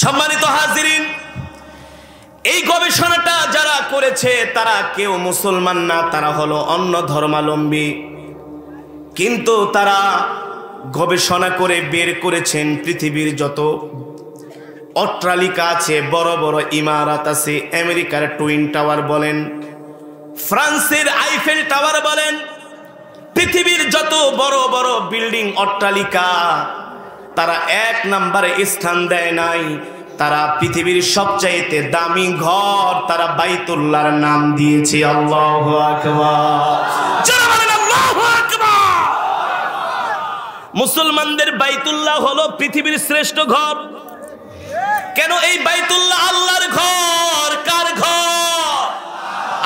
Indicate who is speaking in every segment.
Speaker 1: সম্মানিত হাজিরিন, এই গবেষণাটা যারা করেছে তারা কেউ মুসলমান না, তারা হলো অন্য ধর্মাবলম্বী। কিন্তু তারা গবেষণা করে বের করেছেন পৃথিবীর যত অট্টালিকা আছে, বড় বড় ইমারত আছে, আমেরিকার টুইন টাওয়ার বলেন, ফ্রান্সের আইফেল টাওয়ার বলেন, পৃথিবীর যত বড় বড় বিল্ডিং অট্টালিকা, তারা এক নম্বরে স্থান দেয় নাই। তারা পৃথিবীর সবচাইতে দামি ঘর তারা বাইতুল্লাহর নাম দিয়েছে। আল্লাহু আকবার, যারা বলেন আল্লাহু আকবার। মুসলমানদের বাইতুল্লাহ হলো পৃথিবীর শ্রেষ্ঠ ঘর। কেন? এই বাইতুল্লাহ আল্লাহর ঘর। কার ঘর?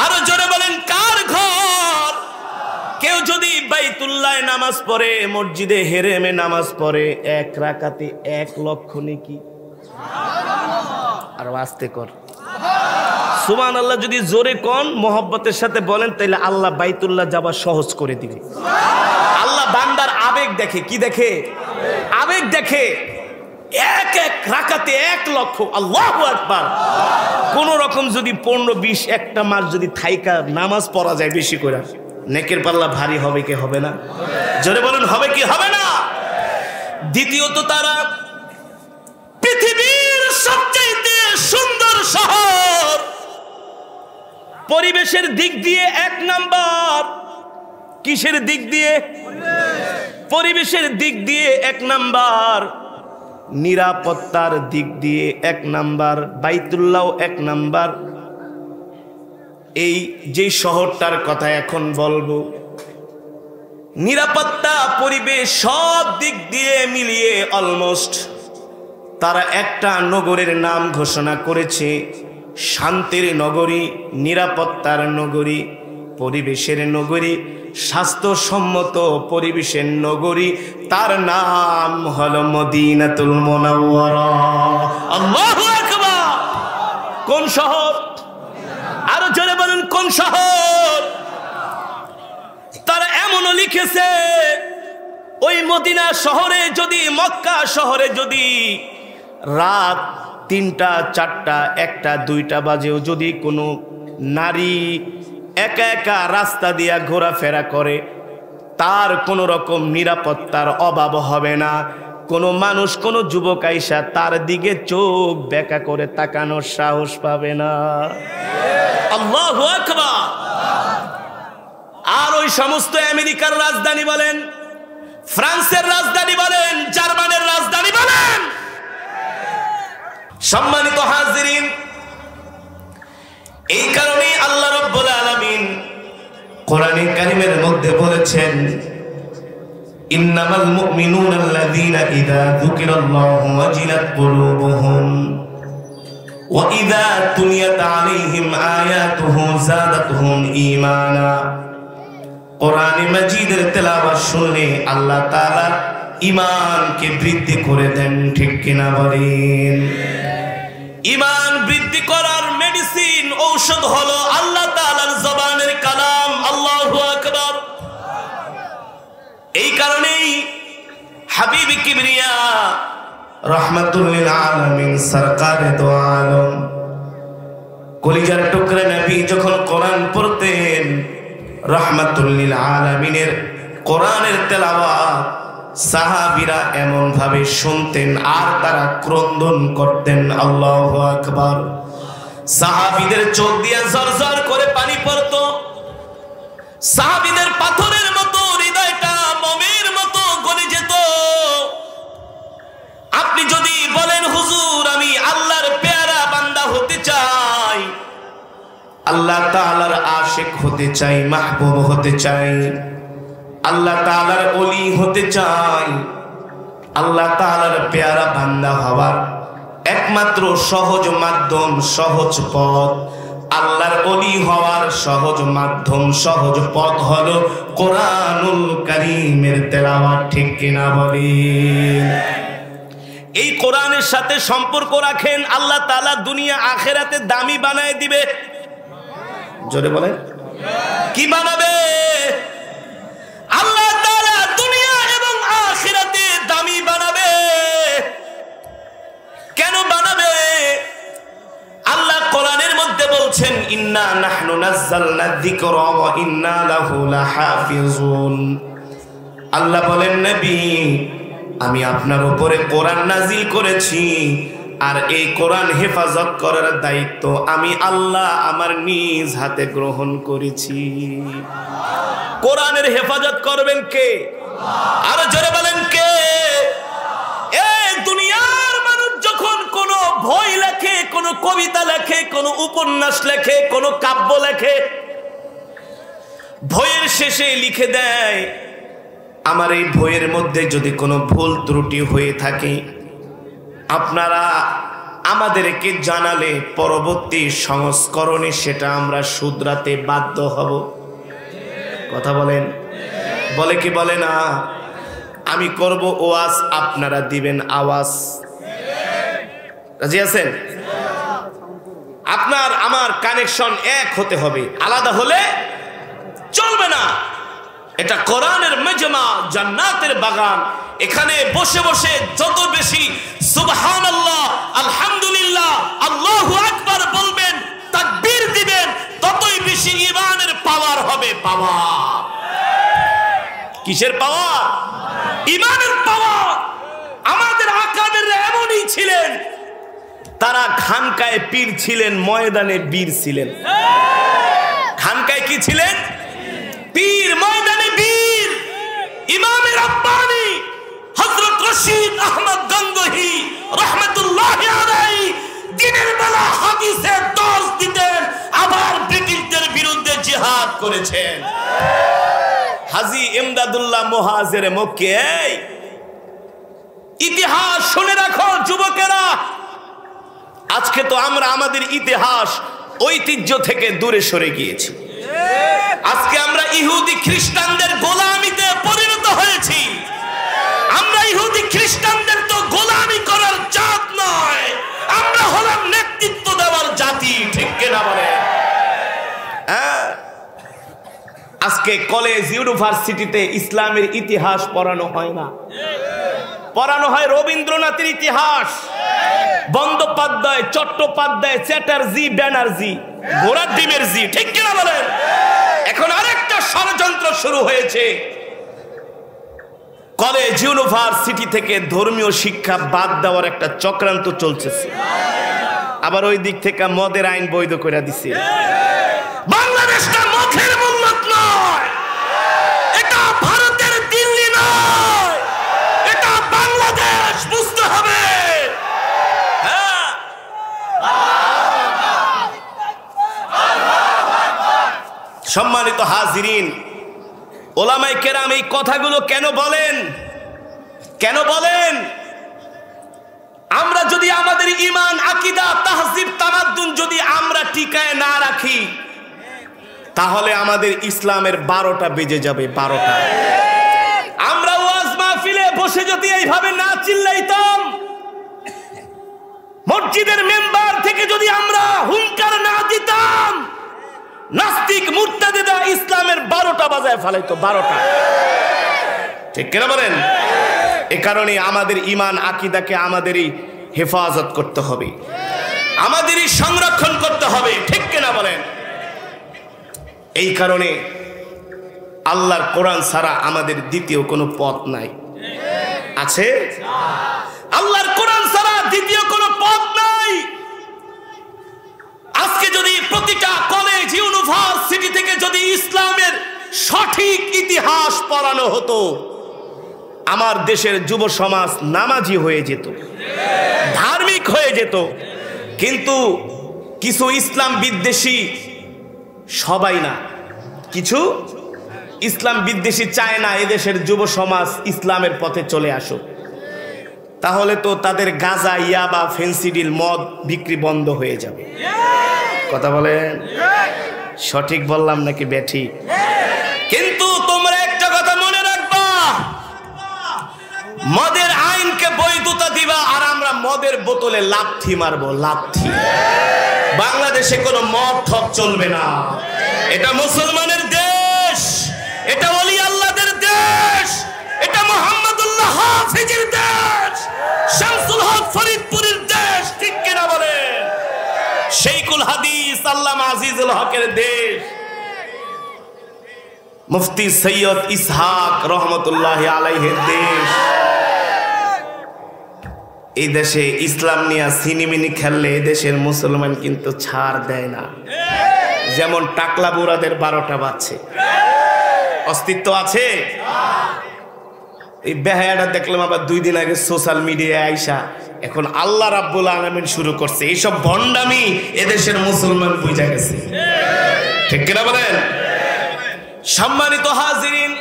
Speaker 1: আরো জোরে বলেন, কার ঘর? কেউ যদি বাইতুল্লাহ নামাজ পড়ে, মসজিদে হেরেমে নামাজ পড়ে, এক রাকাতে 1 লক্ষ নেকি। আর আস্তে কর সুবহানাল্লাহ। যদি জোরে কোন মোহব্বতের সাথে বলেন, তাহলে আল্লাহ বাইতুল্লাহ যাওয়া সহজ করে দিবে। আল্লাহ বান্দার আবেগ দেখে। কি দেখে? আবেগ দেখে। এক রাকাতে 1 লক্ষ। আল্লাহু আকবার। কোন রকম যদি 15-20 একটা মাস যদি থাইকা নামাজ পড়া যায় বেশি করে, নেকের পাল্লা ভারী হবে কি হবে না? জোরে বলেন, হবে কি হবে না? দ্বিতীয়ত, তারা পৃথিবীর সবচেয়ে সুন্দর শহর, পরিবেশের দিক দিয়ে 1 নাম্বার। কিসের দিক দিয়ে? পরিবেশের দিক দিয়ে 1 নাম্বার, নিরাপত্তার দিক দিয়ে 1 নাম্বার, বাইতুল্লাহ 1 নাম্বার। এই যে শহরটার কথা এখন বলবো, নিরাপত্তা, পরিবেশ, সব দিক দিয়ে মিলিয়ে অলমোস্ট তারা একটা নগরের নাম ঘোষণা করেছে, শান্তির নগরী, নিরাপত্তার নগরী, পরিবেশের নগরী, স্বাস্থ্যসম্মত পরিবেশের নগরী। তার নাম হলো মদিনাতুল মুনাওয়ারা। আল্লাহু আকবার। কোন শহর? আরো জোরে বলেন, কোন শহর? তারা এমনও লিখেছে, ওই মদিনা শহরে যদি, মক্কা শহরে যদি রাত 3টা, 4টা, 1টা, 2টা বাজেও যদি কোনো নারী একা একা রাস্তা দিয়া ঘোরাফেরা করে, তার কোনো রকম নিরাপত্তার অভাব হবে না। কোনো মানুষ, কোনো যুবক আইসা তার দিকে চোখ বেঁকা করে তাকানোর সাহস পাবে না। আল্লাহু আকবার। আর ওই সমস্ত আমেরিকার রাজধানী বলেন, ফ্রান্সের রাজধানী বলেন, জার্মানের রাজধানী বলেন, সম্মানিত হাজিরিন, এই কারণে আল্লাহ রাব্বুল আলামিন কোরআনে কারীমের মধ্যে বলেছেন, ইন্নামাল মুমিনুনা আল্লাযীনা ইযা যুকিরাল্লাহু ওয়াজিলাত কুলুবুহুম ওয়া ইযা তুলিয়াত আলাইহিম আয়াতুহু যাদাতুহুম ঈমানা। কোরআনে মাজিদের তেলাওয়াত শুনলে আল্লাহ তাআলা ঈমানকে বৃদ্ধি করে দেন। ঠিক কিনা বলেন? ঈমান বৃদ্ধি করার মেডিসিন, ঔষধ হলো আল্লাহ তাআলার জবানের কালাম। আল্লাহু আকবার। এই কারণেই হাবিব কিবরিয়া রাহমাতুল লিল আলামিন সরকারে দো আলম, কলিজার টুকরা নবী যখন কোরআন পড়তেন, রাহমাতুল লিল আলামিনের কোরআনের তেলাওয়াত সাহাবীরা এমন ভাবে শুনতেন আর তারা ক্রন্দন করতেন। আল্লাহু আকবার। সাহাবীদের চোখ দিয়ে ঝরঝর করে পানি পড়তো, সাহাবীদের পাথরের মতো হৃদয়টা মোমের মতো গলে যেত। আপনি যদি বলেন, হুজুর আমি আল্লাহর পেয়ারা বান্দা হতে চাই, আল্লাহ তাআলার আশিক হতে চাই, মাহবুব হতে চাই, আল্লাহ তাআলার ওলি হতে চাই, আল্লাহ তাআলার পেয়ারা বান্দা হওয়ার একমাত্র সহজ মাধ্যম, সহজ পথ, আল্লাহর ওলি হওয়ার সহজ মাধ্যম, সহজ পথ হলো কোরআনুল কারীমের তেলাওয়াত। ঠিক কিনা বলেন? এই কোরআনের সাথে সম্পর্ক রাখেন, আল্লাহ তাআলা দুনিয়া আখিরাতে দামি বানায় দিবে। জোরে বলেন, কি বানাবে? আল্লাহ তাআলা দুনিয়া এবং আখিরাতে দামি বানাবে। কেন বানাবে? বলছেন ইন্না নাহনু নাযালনা যিকরা ওয়া ইন্না লাহু লাহাফিজুন। আল্লাহ বলেন নবী, আমি আপনার উপরে কোরআন নাজিল করেছি, আর এই কোরআন হেফাজত করার দায়িত্ব আমি আল্লাহ আমার নিজ হাতে গ্রহণ করেছি। কোরআনের হেফাজত করবেন কে? আর জোরে বলেন কে? এই দুনিয়ার মানুষ যখন কোনো বই লেখে, কোনো কবিতা লেখে, কোনো উপন্যাস লেখে, কোনো কাব্য লেখে, বইয়ের শেষে লিখে দেয়, আমার এই বইয়ের মধ্যে যদি কোনো ভুল ত্রুটি হয়ে থাকে আপনারা আমাদেরকে জানালে পরবর্তী সংস্করণে সেটা আমরা শুধরাতে বাধ্য হব। কথা বলেন? বলে কি বলে না? আমি করব ওয়াজ, আপনারা দিবেন আওয়াজ। রাজি আছেন? আপনার আমার কানেকশন এক হতে হবে, আলাদা হলে চলবে না। এটা কোরআনের মেজমা, জান্নাতের বাগান। এখানে বসে বসে যত বেশি সুবহানাল্লাহ, আলহামদুলিল্লাহ, আল্লাহু আকবার বলবেন, তাকবীর দিবেন, ততই বেশি ঈমানের পাওয়ার হবে। পাওয়ার কিসের পাওয়ার? ঈমানের পাওয়ার। আমাদের আকাবেররা এমনই ছিলেন, তারা খানকায় পীর ছিলেন, ময়দানে বীর ছিলেন। খানকায় কি ছিলেন? পীর, ময়দানে বীর। ইমামে রাব্বানি হযরত রশিদ আহমদ গঙ্গোহী রাহমাতুল্লাহি আলাইহি দিনের বেলা হাদিসের দর্স দিতেন, আবার ব্রিটিশদের বিরুদ্ধে জিহাদ করেছেন। হাজী ইমদাদুল্লাহ মুহাজিরে মক্কি, এই ইতিহাস শুনে রাখো যুবকেরা। আজকে তো আমরা আমাদের ইতিহাস ঐতিহ্য থেকে দূরে সরে গিয়েছি। আজকে আমরা ইহুদি খ্রিস্টানদের গোলামিতে পরিণত হয়েছি। আমরা ইহুদি খ্রিস্টানদের তো গোলামি করার জাত নয়, আমরা হলাম নেতৃত্ব দেওয়ার জাতি। ঠিক কিনা বলে? আজকে কলেজ ইউনিভার্সিটিতে ইসলামের ইতিহাস পড়ানো হয় না, পড়ানো হয় রবীন্দ্রনাথের ইতিহাস, বন্দ্যোপাধ্যায়, চট্টোপাধ্যায়, চ্যাটার্জি, ব্যানার্জি, ঘোড়ার ডিমের জি। ঠিক কিনা বলেন? এখন আরেকটা ষড়যন্ত্র শুরু হয়েছে, কলেজ ইউনিভার্সিটি থেকে ধর্মীয় শিক্ষা বাদ দেওয়ার একটা চক্রান্ত চলতেছে। আবার ওই দিক থেকে মদের আইন বৈধ করে দিছে। বাংলাদেশটা মদের মুল্লুক নয়, এটা ভারতের দিল্লি নয়, এটা বাংলাদেশ। বুঝতে হবে। সম্মানিত হাজিরিন, ওলামায়ে কেরাম এই কথাগুলো কেন বলেন? কেন বলেন? আমরা যদি আমাদের ঈমান, আকীদা, তাহজিব, তামাদ্দুন যদি আমরা টিকায় না রাখি, তাহলে আমাদের ইসলামের 12টা বেজে যাবে। 12টা। আমরা ওয়াজ মাহফিলে বসে যদি এইভাবে না চিল্লাইতাম, মসজিদের মেম্বার থেকে যদি আমরা হুঙ্কার না দিতাম, নাস্তিক মুরতাদিরা ইসলামের 12টা বাজায় ফেলাইতো। 12টা। ঠিক কিনা বলেন? এ কারণে আমাদের ঈমান, আকীদাকে আমাদেরই হেফাজত করতে হবে, আমাদেরই সংরক্ষণ করতে হবে। ঠিক কিনা বলেন? এই কারণে আল্লাহর কোরআন ছাড়া আমাদের দ্বিতীয় কোনো পথ নাই। আছে? আল্লাহর কোরআন ছাড়া দ্বিতীয় কোনো পথ নাই। আজকে যদি প্রতিটা কলেজ ইউনিভার্সিটি থেকে যদি ইসলামের সঠিক ইতিহাস পড়ানো হতো, আমার দেশের যুব সমাজ নামাজি হয়ে যেত, ধার্মিক হয়ে যেত। কিন্তু কিছু ইসলাম বিদ্বেষী, সবাই না, কিছু ইসলাম বিদ্বেষী চায় না এদেশের যুব সমাজ ইসলামের পথে চলে আসুক। তাহলে তো তাদের গাঁজা, ইয়াবা, ফেন্সিডিল, মদ বিক্রি বন্ধ হয়ে যাবে। কথা বলেন? সঠিক বললাম নাকি ব্যাঠি? কিন্তু তোমরা একটা কথা মনে রাখবা, মদের আইনকে বৈধতা দিবা আর আমরা মদের বোতলে লাথি মারবো। লাথি। বাংলাদেশে কোনো মদ ঠক চলবে না। এটা মুসলমানের দেশ, এটা ওলি আল্লাহদের দেশ, এটা মুহাম্মদুল্লাহ হাফিজের দেশ, শামসুল হক ফরিদপুরের দেশ। ঠিক কিনা বলেন? শেখুল হাদিস আল্লাহ আল্লামা আজিজুল হকের দেশ, মুফতি সৈয়দ ইসহাক রহমতুল্লাহি আলাইহির দেশ। এই দেশে ইসলাম নিয়ে সিনিমিনি খেললে এই দেশের মুসলমান কিন্তু ছাড় দেয় না। যেমন টাকলা বুড়াদের 12টা বাজছে, অস্তিত্ব আছে। এই বেহায়াটা দেখলাম আবার 2 দিন আগে সোশ্যাল মিডিয়ায় আইসা এখন আল্লাহ রাব্বুল আলামিন শুরু করছে। এইসব ভণ্ডামি এদেশের মুসলমান বুঝা গেছে, ঠিক কিনা বলেন? সম্মানিত হাজিরিন,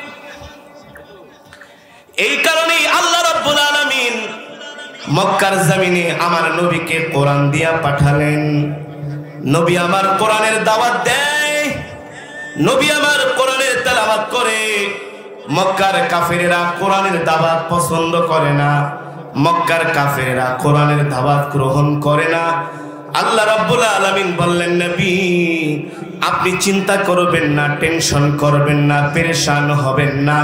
Speaker 1: এই কারণেই আল্লাহ রাব্বুল আলামিন মক্কার জমিনে আমার নবীকে কোরআন দিয়া পাঠালেন। নবী আমার কোরআনের দাওয়াত দেয়, নবী আমার কোরআনের তেলাওয়াত করে। মক্কার কাফেরেরা কোরআনের দাওয়াত পছন্দ করে না, মক্কার কাফেরেরা কোরআনের দাওয়াত গ্রহণ করে না। আল্লাহ রাব্বুল আলামিন বললেন, নবী আপনি চিন্তা করবেন না, টেনশন করবেন না, পেরেশান হবেন না,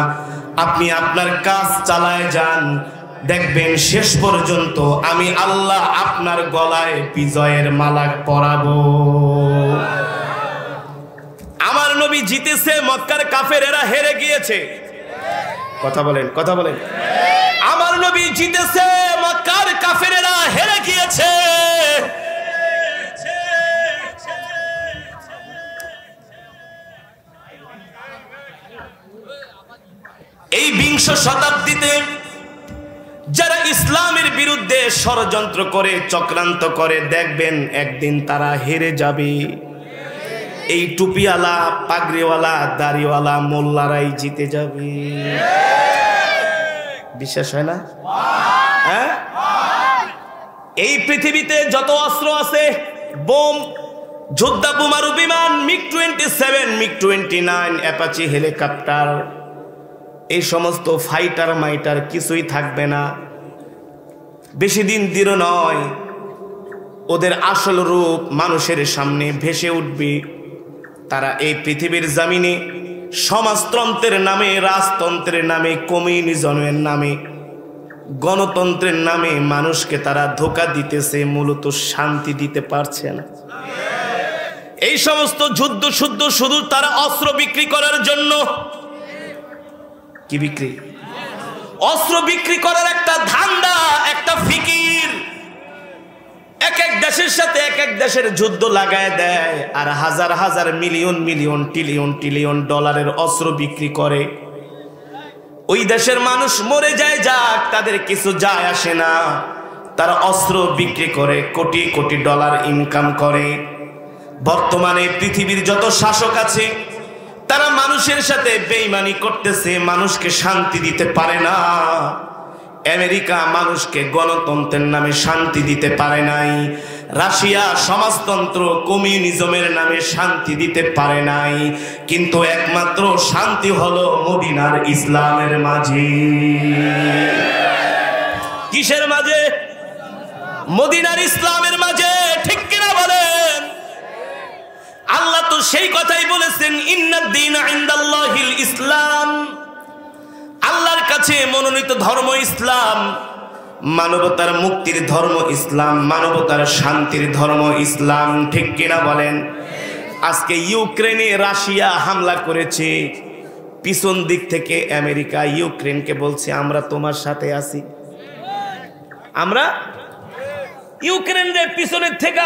Speaker 1: আপনি আপনার কাজ চালায় যান, দেখবেন শেষ পর্যন্ত আমি আল্লাহ আপনার গলায় বিজয়ের মালা পরাবো। আমার নবী জিতেছে, মক্কার কাফেরেরা হেরে গিয়েছে। কথা বলেন, কথা বলেন। আমার নবী জিতেছে, মক্কার কাফেরেরা হেরে গিয়েছে। এই 20 শতাব্দীতে যারা ইসলামের বিরুদ্ধে ষড়যন্ত্র করে, চক্রান্ত করে, দেখবেন একদিন তারা হেরে যাবে। এই টুপিওয়ালা, পাগড়িওয়ালা, দাড়িওয়ালা মোল্লারাই জিতে যাবে। বিশ্বাস হয় না? হ্যাঁ, এই পৃথিবীতে যত অস্ত্র আছে, বোম, যোদ্ধা বোমারু বিমান, MiG-27, MiG-29, অ্যাপাচি হেলিকপ্টার, এই সমস্ত ফাইটার মাইটার কিছুই থাকবে না। বেশি দিন দৃঢ় নয়, ওদের আসল রূপ মানুষের সামনে ভেসে উঠবে। তারা এই পৃথিবীর জমিনে সমাজতন্ত্রের নামে, রাজতন্ত্রের নামে, কমিউনিজমের নামে, গণতন্ত্রের নামে মানুষকে তারা ধোঁকা দিতেছে, মূলত শান্তি দিতে পারছে না। এই সমস্ত যুদ্ধ শুধু তারা অস্ত্র বিক্রি করার জন্য। কি বিক্রি? অস্ত্র বিক্রি করার একটা ধান্দা, একটা ফিকির। এক এক দেশের সাথে এক এক দেশের যুদ্ধ লাগায় দেয়, আর হাজার হাজার, মিলিয়ন মিলিয়ন, ট্রিলিয়ন ট্রিলিয়ন ডলারের অস্ত্র বিক্রি করে। ওই দেশের মানুষ মরে যায়, যাক, তাদের কিছু যায় আসে না। তারা অস্ত্র বিক্রি করে কোটি কোটি ডলার ইনকাম করে। বর্তমানে পৃথিবীর যত শাসক আছে তারা মানুষের সাথে বেঈমানি করতেছে, মানুষকে শান্তি দিতে পারে না। আমেরিকা মানুষকে গণতন্ত্রের নামে শান্তি দিতে পারে নাই, রাশিয়া সমাজতন্ত্র, কমিউনিজমের নামে শান্তি দিতে পারে নাই। কিন্তু একমাত্র শান্তি হলো মদিনার ইসলামের মাঝে। কিসের মাঝে? মদিনার ইসলামের মাঝে, ঠিক কিনা বলেন? আল্লাহ তো সেই কথাই বলেছেন, ইন্নাদ-দীনা ইনদাল্লাহিল ইসলাম। আল্লাহর কাছে মনোনীত ধর্ম ইসলাম, মানবতার মুক্তির ধর্ম ইসলাম, মানবতার শান্তির ধর্ম ইসলাম, ঠিক কিনা বলেন? আজকে ইউক্রেনে রাশিয়া হামলা করেছে, পিছন দিক থেকে আমেরিকা ইউক্রেনকে বলছে আমরা তোমার সাথে আছি। আমরা ইউক্রেনের পিছনের থেকে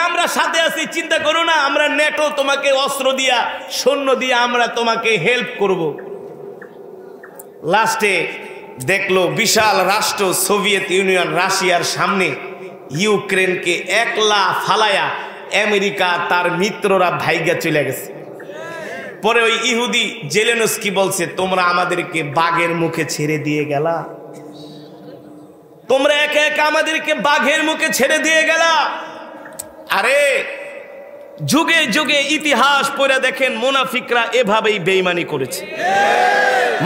Speaker 1: আমরা সাথে আছি, চিন্তা করো না, আমরা নেটো তোমাকে অস্ত্র দিয়া, সৈন্য দিয়া আমরা তোমাকে হেল্প করব। লাস্টে দেখলো বিশাল রাষ্ট্র সোভিয়েত ইউনিয়ন রাশিয়ার সামনে ইউক্রেনকে একলা ফালায়া আমেরিকা তার মিত্ররা ভাইগা চলে গেছে। পরে ওই ইহুদি জেলেনস্কি বলছে, তোমরা আমাদেরকে বাঘের মুখে ছেড়ে দিয়ে গেলা, তোমরা একা একা আমাদেরকে বাঘের মুখে ছেড়ে দিয়ে গেলা। আরে যুগে যুগে ইতিহাস পড়ে দেখেন, মুনাফিকরা এভাবেই বেঈমানি করেছে।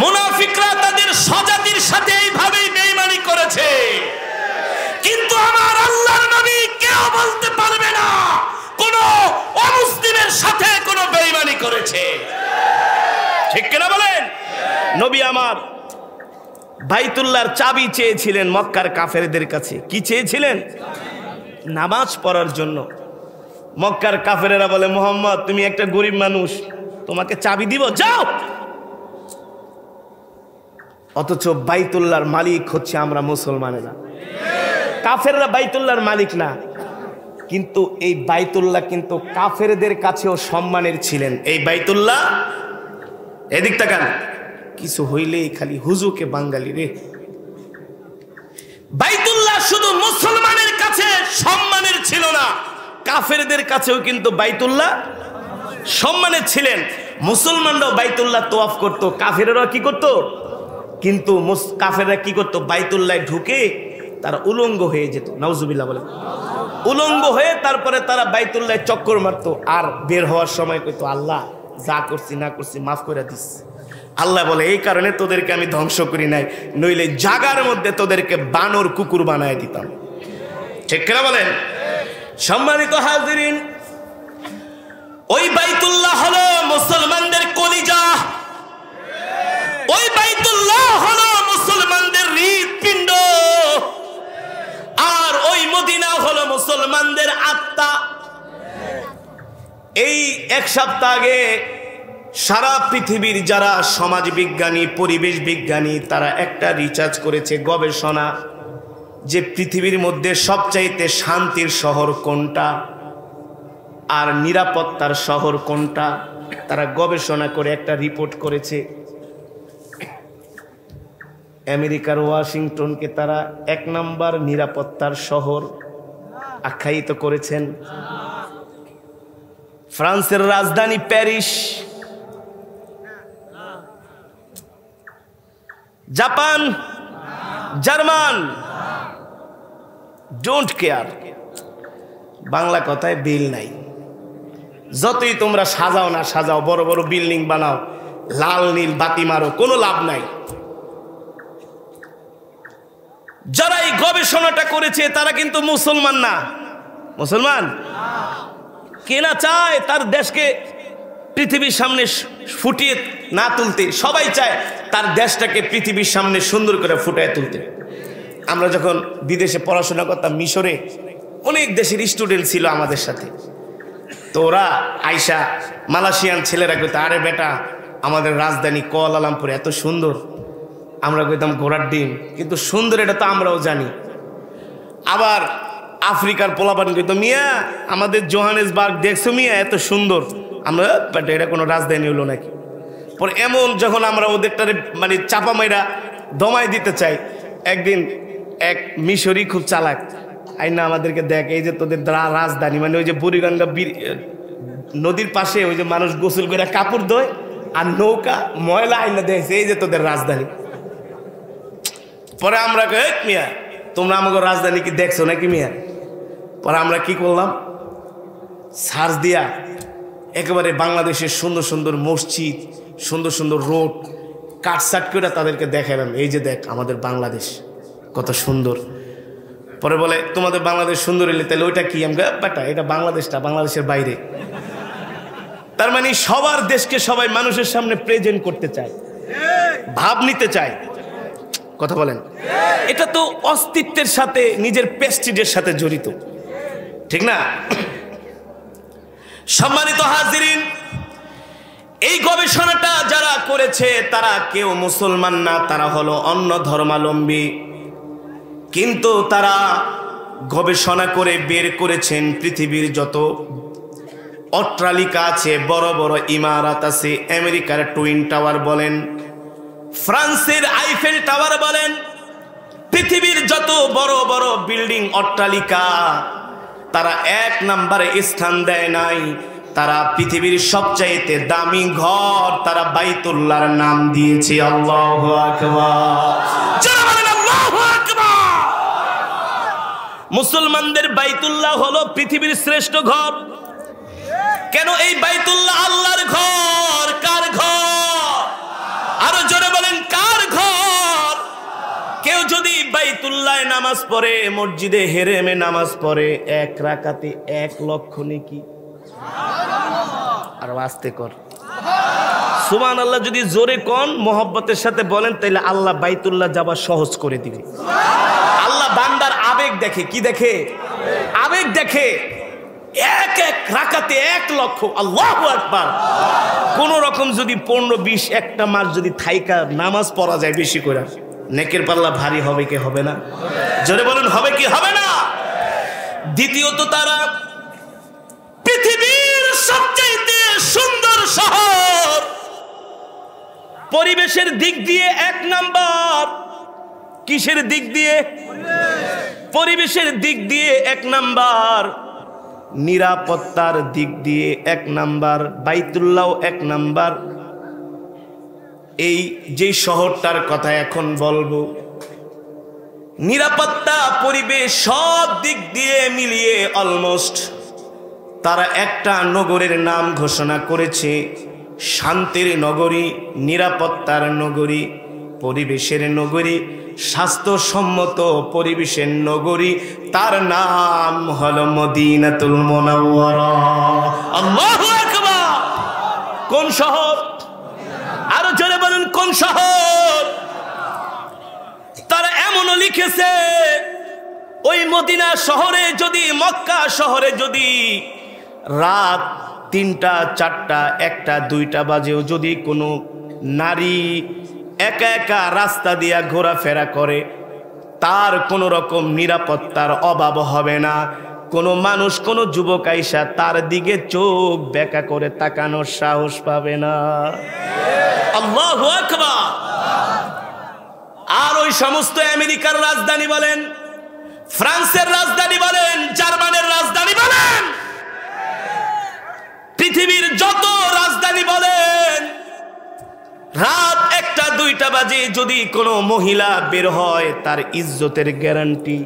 Speaker 1: মুনাফিকরা তাদের স্বজাতির সাথে এইভাবেই বেঈমানি করেছে। কিন্তু আমার আল্লাহর নবী কেউ বলতে পারবে না কোন অমুসলিমের সাথে কোন বেঈমানি করেছে, ঠিক কিনা বলেন? নবী আমার বাইতুল্লাহর চাবি চেয়েছিলেন মক্কার কাফেরদের কাছে। কি চেয়েছিলেন? নামাজ পড়ার জন্য। মক্কার কাফেরেরা বলে, মুহাম্মদ তুমি একটা গরিব মানুষ, তোমাকে চাবি দিব, যাও। অথচ বাইতুল্লাহর মালিক হচ্ছে আমরা মুসলমানেরা। কাফেররা বাইতুল্লাহর মালিক না, কিন্তু এই বাইতুল্লাহ কিন্তু কাফেরদের কাছেও সম্মানের ছিলেন। এই বাইতুল্লাহ, এদিক তাকান, কিছু হইলেই খালি হুজুকে বাঙালি রে। বাইতুল্লাহ শুধু মুসলমানের কাছে সম্মানের ছিল না, কাফেরদের কাছেও কিন্তু বাইতুল্লাহ সম্মানের ছিলেন। মুসলমানরাও বাইতুল্লাহ তোয়াফ করত, কাফেররা কি করত? কিন্তু কাফেররা কি করত? বাইতুল্লাহ ঢুকে তারা উলঙ্গ হয়ে যেত, নাউজুবিল্লাহ বলে, উলঙ্গ হয়ে তারপরে তারা বাইতুল্লাহ চক্কর মারতো, আর বের হওয়ার সময় কইতো, আল্লাহ যা করছি না করছি মাফ করে দিস। আল্লাহ বলে, এই কারণে তোদেরকে আমি ধ্বংস করি নাই, নইলে জাগার মধ্যে তোদেরকে বানর কুকুর বানায় দিতাম। ঠিক কিনা বলেন? সম্মানিত হাজিরিন, ওই বাইতুল্লাহ হলো মুসলমানদের কলিজা, ওই বাইতুল্লাহ হলো মুসলমানদের হৃৎপিণ্ড, আর ওই মদিনা হলো মুসলমানদের আত্মা। এই এক সপ্তাহ আগে সারা পৃথিবীর যারা সমাজ বিজ্ঞানী, পরিবেশ বিজ্ঞানী, তারা একটা রিসার্চ করেছে, গবেষণা, যে পৃথিবীর মধ্যে সবচাইতে শান্তির শহর কোনটা আর নিরাপত্তার শহর কোনটা। তারা গবেষণা করে একটা রিপোর্ট করেছে। আমেরিকার ওয়াশিংটনকে তারা 1 নম্বর নিরাপত্তার শহর আখ্যায়িত করেছেন। ফ্রান্সের রাজধানী Paris, Japan, German, don't care, Bangla কথায় বিল নাই। যতই তোমরা সাজাও না সাজাও, বড় বড় বিল্ডিং বানাও, লাল নীল বাতি মারো, কোনো লাভ নাই। যারা এই গবেষণাটা করেছে তারা কিন্তু মুসলমান না। মুসলমান কেনা চায় তার দেশকে পৃথিবীর সামনে ফুটিয়ে না তুলতে, সবাই চায় তার দেশটাকে পৃথিবীর সামনে সুন্দর করে ফুটিয়ে তুলতে। আমরা যখন বিদেশে পড়াশোনা করতাম, মিশরে অনেক দেশের স্টুডেন্ট ছিল আমাদের সাথে, তো ওরা আইসা মালয়েশিয়ান ছেলেরা কইতো, আরে বেটা আমাদের রাজধানী কুয়ালালামপুর এত সুন্দর। আমরা কইতাম ঘোড়ার ডিম, কিন্তু সুন্দর এটা তো আমরাও জানি। আবার আফ্রিকার পোলাপান কইতো, মিয়া আমাদের জোহানেসবার্গ দেখছো মিয়া এত সুন্দর। আমরা বেটা এটা কোনো রাজধানী হলো নাকি? পরে এমন যখন আমরা ওদেরটারে মানে চাপা মাইরা দমাই দিতে চাই, একদিন এক মিশরি খুব চালাক আইনা আমাদেরকে দেখ, এই যে তোদের রাজধানী, মানে ওই যে বুড়িগঙ্গা নদীর পাশে ওই যে মানুষ গোসল করে কাপড় ধোয় আর নৌকা ময়লা আইনা দেখছে, এই যে তোদের রাজধানী। পরে আমরা মিয়া তোমরা আমাকে রাজধানী কি দেখছো নাকি মিয়া? পরে আমরা কি করলাম, সার্চ দিয়া একেবারে বাংলাদেশের সুন্দর সুন্দর মসজিদ, সুন্দর সুন্দর রোড কাটসাট করে তাদেরকে দেখালাম, এই যে দেখ আমাদের বাংলাদেশ কত সুন্দর। পরে বলে, তোমাদের বাংলাদেশ সুন্দর হলে তাহলে ওইটা কি? আমি বেটা এটা বাংলাদেশটা বাংলাদেশের বাইরে। তার মানে সবার দেশকে সবাই মানুষের সামনে প্রেজেন্ট করতে চায়, ভাব নিতে চায়। কথা বলেন, এটা তো অস্তিত্বের সাথে, নিজের প্রেস্টিজের সাথে জড়িত, ঠিক না? সম্মানিত হাজিরিন, এই গবেষণাটা যারা করেছে তারা কেউ মুসলমান না, তারা হলো অন্য ধর্মাবলম্বী, কিন্তু তারা গবেষণা করে বের করেছেন পৃথিবীর যত অট্টালিকা আছে, বড় বড় ইমারত আছে, আমেরিকার টুইন টাওয়ার বলেন, ফ্রান্সের আইফেল টাওয়ার বলেন, পৃথিবীর যত বড় বড় বিল্ডিং অট্টালিকা, তারা 1 নম্বরে স্থান দেয় নাই। তারা পৃথিবীর সবচাইতে দামি ঘর তারা বাইতুল্লাহর নাম দিয়েছে। আল্লাহু আকবার, যারা বলেন আল্লাহু আকবার। মুসলমানদের বাইতুল্লাহ হলো পৃথিবীর শ্রেষ্ঠ ঘর। কেন? এই বাইতুল্লাহ আল্লাহর ঘর। কার ঘর? আরো জোরে বলেন, কার ঘর? কেউ যদি বাইতুল্লাহ নামাজ পড়ে, মসজিদে হেরেমে নামাজ পড়ে, 1 রাকাতে 1 লক্ষ নেকি। আর আস্তে কর সুবহানাল্লাহ, যদি জোরে কোন মোহব্বতের সাথে বলেন, তাইলে আল্লাহ বাইতুল্লাহ যাওয়া সহজ করে দিবে। আল্লাহ বান্দার আবেগ দেখে। কি দেখে? আবেগ দেখে। এক এক রাকাতে 1 লক্ষ। আল্লাহু আকবার। কোন রকম যদি 15-20 একটা মাস যদি থাইকা নামাজ পড়া যায় বেশি করে, নেকের পাল্লা ভারী হবে কি হবে না? জোরে বলুন, হবে কি হবে না? দ্বিতীয়ত, তারা পৃথিবীর সবচেয়ে সুন্দর শহর, পরিবেশের দিক দিয়ে 1 নাম্বার। কিসের দিক দিয়ে? পরিবেশের দিক দিয়ে 1 নাম্বার, নিরাপত্তার দিক দিয়ে 1 নাম্বার, বাইতুল্লাহ 1 নাম্বার। এই যে শহরটার কথা এখন বলবো, নিরাপত্তা, পরিবেশ সব দিক দিয়ে মিলিয়ে অলমোস্ট তারা একটা নগরের নাম ঘোষণা করেছে, শান্তির নগরী, নিরাপত্তার নগরী, পরিবেশের নগরী, স্বাস্থ্যসম্মত পরিবেশের নগরী। তার নাম হলো মদিনাতুল মুনাওয়ারা। আল্লাহু আকবার। কোন শহর? আরো জোরে বলুন, কোন শহর? তারা এমনও লিখেছে, ওই মদিনা শহরে যদি, মক্কা শহরে যদি রাত 3টা, 4টা, 1টা, 2টা বাজেও যদি কোনো নারী একা একা রাস্তা দিয়া ঘোরাফেরা করে, তার কোনো রকম নিরাপত্তার অভাব হবে না। কোনো মানুষ, কোনো যুবক আইসা তার দিকে চোখ বেঁকা করে তাকানোর সাহস পাবে না। আল্লাহু আকবার। আর ওই সমস্ত আমেরিকার রাজধানী বলেন, ফ্রান্সের রাজধানী বলেন, জার্মানের রাজধানী বলেন, পৃথিবীর যত রাজধানী বলেন, রাত 1টা, 2টা বাজে যদি কোনো মহিলা বের হয়, তার ইজ্জতের গ্যারান্টি।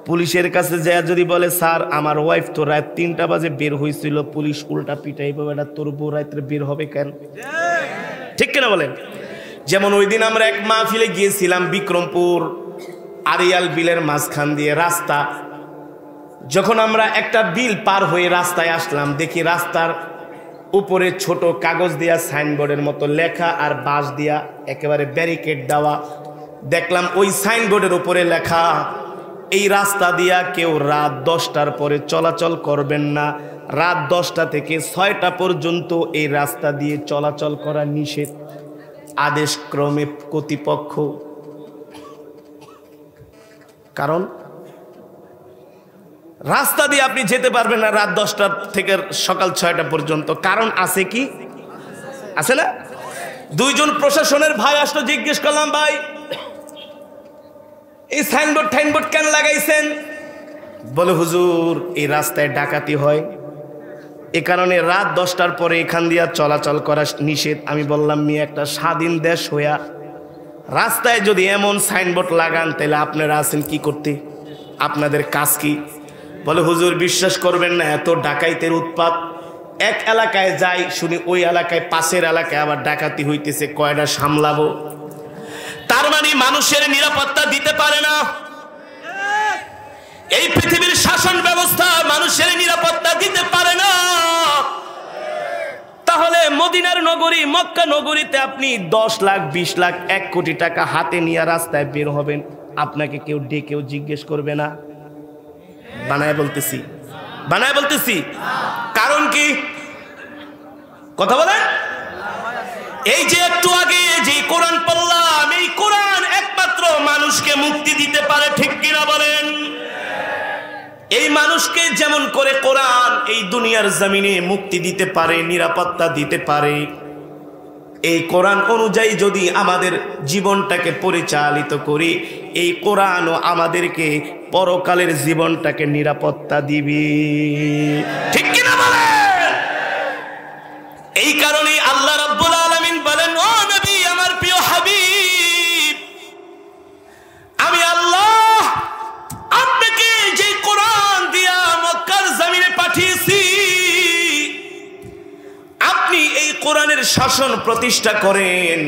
Speaker 1: পুলিশের কাছে যায় যদি বলে, স্যার আমার ওয়াইফ তো রাত 3টা বাজে বের হয়েছিল, পুলিশ উল্টা পিটাইবে, এটা তোর বউ রাত্রে বের হবে কেন? ঠিক কিনা বলেন? যেমন ওই দিন আমরা এক মাহফিলে গিয়েছিলাম, বিক্রমপুর আরিয়াল বিলের মাঝখান দিয়ে রাস্তা। যখন আমরা একটা বিল পার হয়ে রাস্তায় আসলাম, দেখি রাস্তার উপরে ছোট কাগজ দিয়া সাইনবোর্ডের মতো লেখা, আর বাঁশ দিয়া একেবারে ব্যারিকেড দেওয়া। দেখলাম ওই সাইনবোর্ডের উপরে লেখা, এই রাস্তা দিয়া কেউ রাত 10টার পরে চলাচল করবেন না, রাত 10টা থেকে 6টা পর্যন্ত এই রাস্তা দিয়ে চলাচল করা নিষেধ। আদেশ ক্রমে কর্তৃপক্ষ, কারণ রাস্তা দিয়ে আপনি যেতে পারবেন না রাত 10টা থেকে সকাল 6টা পর্যন্ত। কারণ আছে কি? আছে না? 2জন প্রশাসনের ভাই আসলো, জিজ্ঞেস করলাম, ভাই এই সাইনবোর্ড কেন লাগাইছেন? বলে, হুজুর এই রাস্তায় ডাকাতি হয়, এ কারণে রাত 10টার পরে এখান দিয়ে চলাচল করা নিষেধ। আমি বললাম, মেয়ে একটা স্বাধীন দেশ হইয়া রাস্তায় যদি এমন সাইনবোর্ড লাগান, তাহলে আপনারা আছেন কি করতে? আপনাদের কাজ কি? বলে, হুজুর বিশ্বাস করবেন না, এত ডাকাইতের উৎপাত, এক এলাকায় যাই শুনি ওই এলাকায়, পাশের এলাকায় আবার ডাকাতি হইতেছে, কয়টা সামলাবো? তার মানে মানুষের নিরাপত্তা দিতে পারে না। এই পৃথিবীর শাসন ব্যবস্থা মানুষের নিরাপত্তা দিতে পারে না। তাহলে মদিনার নগরী, মক্কা নগরীতে আপনি 10 লাখ, 20 লাখ, 1 কোটি টাকা হাতে নিয়ে রাস্তায় বের হবেন, আপনাকে কেউ ডেকেও জিজ্ঞেস করবে না। বানায় বলতেছি। কারণ কি? কথা বলেন। এই যে একটু আগে যে কোরআন পড়লাম, এই কোরআন একমাত্র মানুষকে মুক্তি দিতে পারে, ঠিক কিনা বলেন? এই মানুষকে যেমন করে কোরআন এই দুনিয়ার জমিনে মুক্তি দিতে পারে, নিরাপত্তা দিতে পারে, এই কোরআন অনুযায়ী যদি আমাদের জীবনটাকে পরিচালিত করি, এই কোরআনও আমাদেরকে পরকালের জীবনটাকে নিরাপত্তা দিবে, ঠিক কিনা বলেন? এই কারণে আল্লাহ রাব্বুল আলামিন বলেন, ও নবী, আমার প্রিয় হাবিব, আমি আল্লাহ আপনাকে যে কোরআন দিয়া মক্কার জমিনে পাঠিয়েছি, আপনি এই কোরআনের শাসন প্রতিষ্ঠা করেন,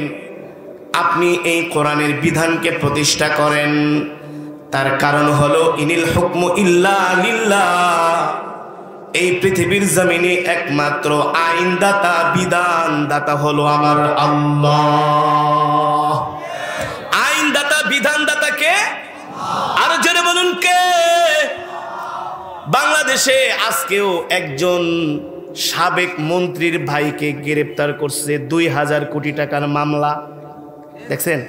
Speaker 1: আপনি এই কোরআনের বিধানকে প্রতিষ্ঠা করেন। তার কারণ হলো, ইনিল হুকমু ইল্লা লিল্লাহ, এই পৃথিবীর জমিনে একমাত্র আইনদাতা, বিধানদাতা হলো আমার আল্লাহ। আইনদাতা, বিধানদাতা কে? আরো জোরে বলুন কে? বাংলাদেশে আজকেও একজন সাবেক মন্ত্রীর ভাইকে গ্রেপ্তার করছে 2000 কোটি টাকার মামলা। দেখছেন?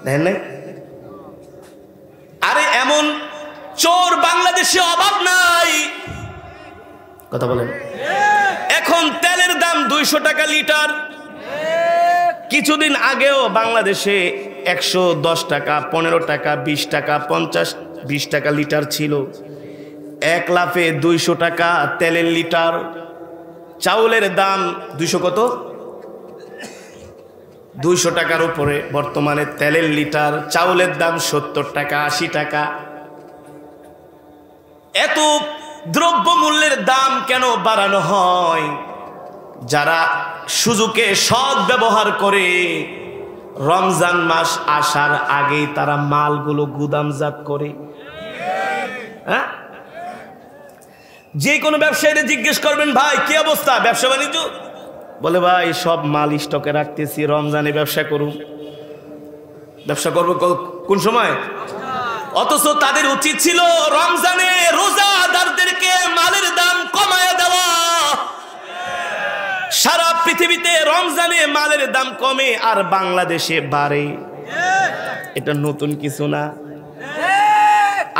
Speaker 1: দেখেন না? আরে এমন চোর বাংলাদেশে অভাব নাই। কথা বলেন। এখন তেলের দাম 200 টাকা লিটার। কিছুদিন আগেও বাংলাদেশে 110 টাকা, 15 টাকা, 20 টাকা, 50-20 টাকা লিটার ছিল। এক লাফে 200 টাকা তেলের লিটার। চাউলের দাম 200 কত? 200 টাকার উপরে বর্তমানে তেলের লিটার। চাউলের দাম 70 টাকা, 80 টাকা। এত দ্রব্য মূল্যের দাম কেন বাড়ানো হয়? যারা সুযোগে সৎ ব্যবহার করে রমজান মাস আসার আগেই তারা মালগুলো গুদামজাত করে। হ্যাঁ, যে কোনো ব্যবসায়ীরা জিজ্ঞেস করবেন, ভাই কি অবস্থা ব্যবসা বাণিজ্য? বলে ভাই সব মাল স্টকে রাখতেছি, রমজানে ব্যবসা করুন। ব্যবসা করবো কোন সময়? অথচ তাদের উচিত ছিল রমজানে রোজাদারদেরকে মালের দাম কমায় দেওয়া। সারা পৃথিবীতে রমজানে মালের দাম কমে আর বাংলাদেশে বাড়ে। এটা নতুন কিছু না।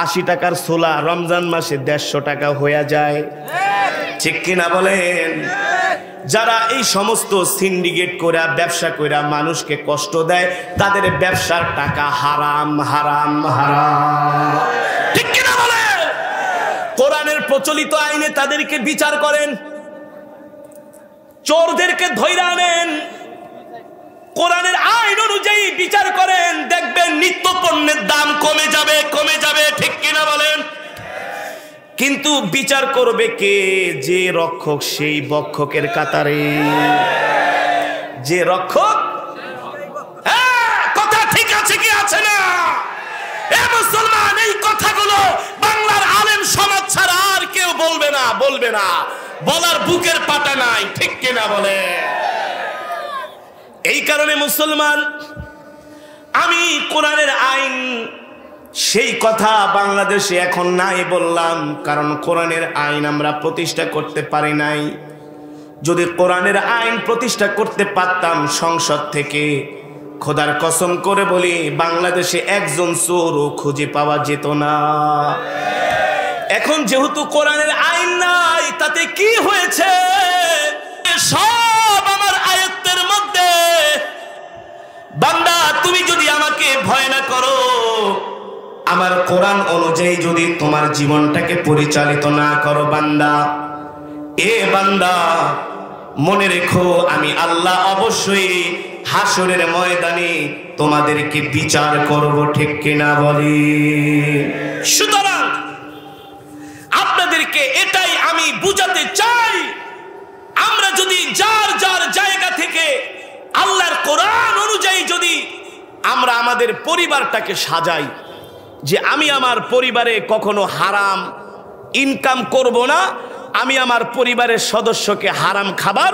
Speaker 1: 80 টাকার ছোলা রমজান মাসে 150 টাকা হয়ে যায়। ঠিক কিনা বলেন? যারা এই সমস্ত সিন্ডিকেট করে ব্যবসা করে মানুষকে কষ্ট দেয়, তাদের ব্যবসার টাকা হারাম হারাম হারাম। ঠিক কিনা বলেন? কোরআনের প্রচলিত আইনে তাদেরকে বিচার করেন, চোরদেরকে ধইরা আনেন, কোরআনের আইন অনুযায়ী বিচার করেন, দেখবেন নিত্য পণ্যের দাম কমে যাবে কমে যাবে। ঠিক কিনা বলেন? কিন্তু বিচার করবে কে? যে রক্ষক সেই বক্ষকের কাতারে। যে রক্ষক, কথা ঠিক আছে কি আছে না? এ মুসলমান, এই কথাগুলো বাংলার আলেম সমাজ ছাড়া আর কেউ বলবে না, বলবে না, বলার বুকের পাটা নাই। ঠিক কিনা বলে? এই কারণে মুসলমান, আমি কোরআনের আইন সেই কথা বাংলাদেশে এখন নাই বললাম, কারণ কোরআনের আইন আমরা প্রতিষ্ঠা করতে পারি নাই। যদি কোরআনের আইন প্রতিষ্ঠা করতে পারতাম সংসদ থেকে, খোদার কসম করে বলি বাংলাদেশে একজন চোরও খুঁজে পাওয়া যেত না। এখন যেহেতু কোরআনের আইন নাই, তাতে কি হয়েছে? সব আমার আয়াতের মধ্যে। বান্দা, তুমি যদি আমাকে ভয় না করো, আমার কোরআন অনুযায়ী যদি তোমার জীবনটাকে পরিচালিত না করো, বান্দা, এ বান্দা, মনে রেখো আমি আল্লাহ অবশ্যই হাসরের ময়দানে তোমাদেরকে বিচার করব। ঠিক কিনা বলি? সুতরাং আপনাদেরকে এটাই আমি বুঝাতে চাই, আমরা যদি যার যার জায়গা থেকে আল্লাহর কোরআন অনুযায়ী যদি আমরা আমাদের পরিবারটাকে সাজাই, যে আমি আমার পরিবারে কখনো হারাম ইনকাম করব না, আমি আমার পরিবারের সদস্যকে হারাম খাবার,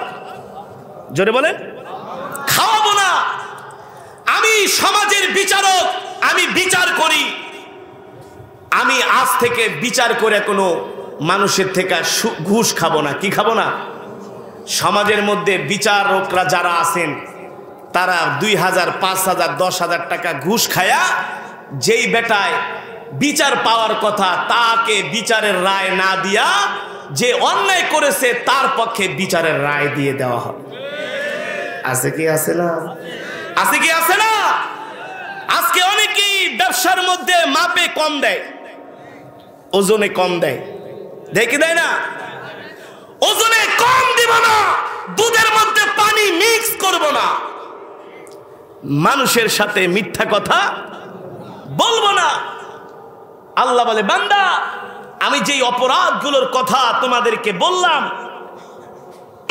Speaker 1: জোরে বলেন, খাওয়াবো না। আমি সমাজের বিচারক, আমি বিচার করি। আমি আজ থেকে বিচার করে কোনো মানুষের থেকে ঘুষ খাবো না। কি খাবো না? সমাজের মধ্যে বিচারকরা যারা আছেন, তারা 2000, 5000, 10,000 টাকা ঘুষ খায়া যেই বেটায় বিচার পাওয়ার কথা, তাকে বিচারের রায় না দিয়া যে অন্যায় করেছে তার পক্ষে বিচারের রায় দিয়ে দেওয়া হবে। আছে কি আছে না? আছে কি আছে না? আজকে অনেকেই ব্যবসার মধ্যে মাপে কম দেয়, ওজনে কম দেয়। দেখি দেয় না? ওজনে কম দিব না, দুধের মধ্যে পানি মিক্স করব না, মানুষের সাথে মিথ্যা কথা বলবো না। আল্লাহ বলে, বান্দা, আমি যেই অপরাধগুলোর কথা তোমাদেরকে বললাম,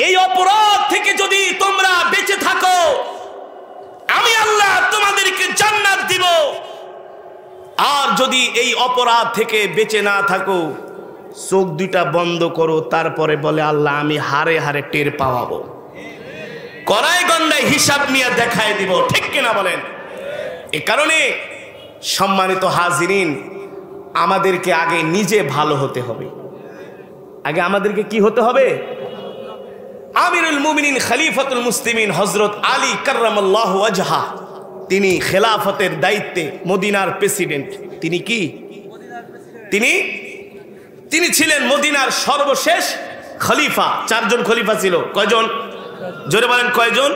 Speaker 1: এই অপরাধ থেকে যদি তোমরা বেঁচে থাকো, আমি আল্লাহ তোমাদেরকে জান্নাত দিব। আর যদি এই অপরাধ থেকে বেঁচে না থাকো, চোখ দুইটা বন্ধ করো, তারপরে বলে আল্লাহ আমি হারে হারে টের পাওয়াবো, কড়াই গন্ডায় হিসাব নিয়ে দেখায় দিব। ঠিক কিনা বলেন? এই কারণে সম্মানিত হাজিরিন, আমাদেরকে আগে নিজে ভালো হতে হবে। আগে আমাদেরকে কি হতে হবে? আমিরুল মুমিনিন খলিফাতুল মুসলিমিন হযরত আলী কাররামাল্লাহু ওয়াজহা, তিনি খেলাফতের দায়িত্বে মদিনার প্রেসিডেন্ট। তিনি কি? তিনি ছিলেন মদিনার সর্বশেষ খলিফা। 4 জন খলিফা ছিল। কয়জন? জোরে বলেন কয়জন?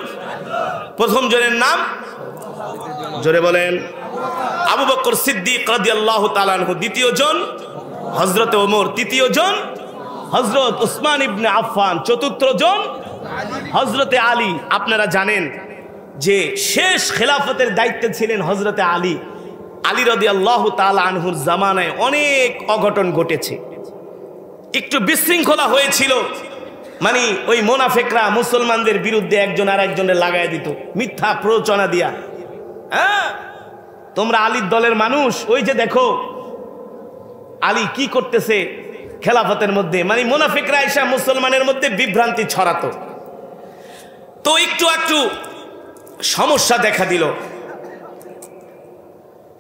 Speaker 1: প্রথম জনের নাম জোরে বলেন আবু বকর সিদ্দিক রাদিয়াল্লাহু তাআলা আনহু। দ্বিতীয় জন হযরত ওমর। তৃতীয় জন হযরত উসমান ইবনে আফফান। চতুর্থ জন হযরতে আলী। আপনারা জানেন যে শেষ খেলাফতের দায়িত্বে ছিলেন হযরতে আলী। আলী রাদিয়াল্লাহু তাআলা আনহুর জামানায় অনেক অঘটন ঘটেছে, একটু বিশৃঙ্খলা হয়েছিল। মানে ওই মুনাফিকরা মুসলমানদের বিরুদ্ধে একজন আর একজনের লাগাই দিত মিথ্যা প্ররোচনা দিয়া। হ্যাঁ, তোমরা আলীর দলের মানুষ, ওই যে দেখো আলী কি করতেছে খেলাফতের মধ্যে। মানে মুনাফিকরা এসে মুসলমানের মধ্যে বিভ্রান্তি ছড়াতো। তো একটু একটু সমস্যা দেখা দিল।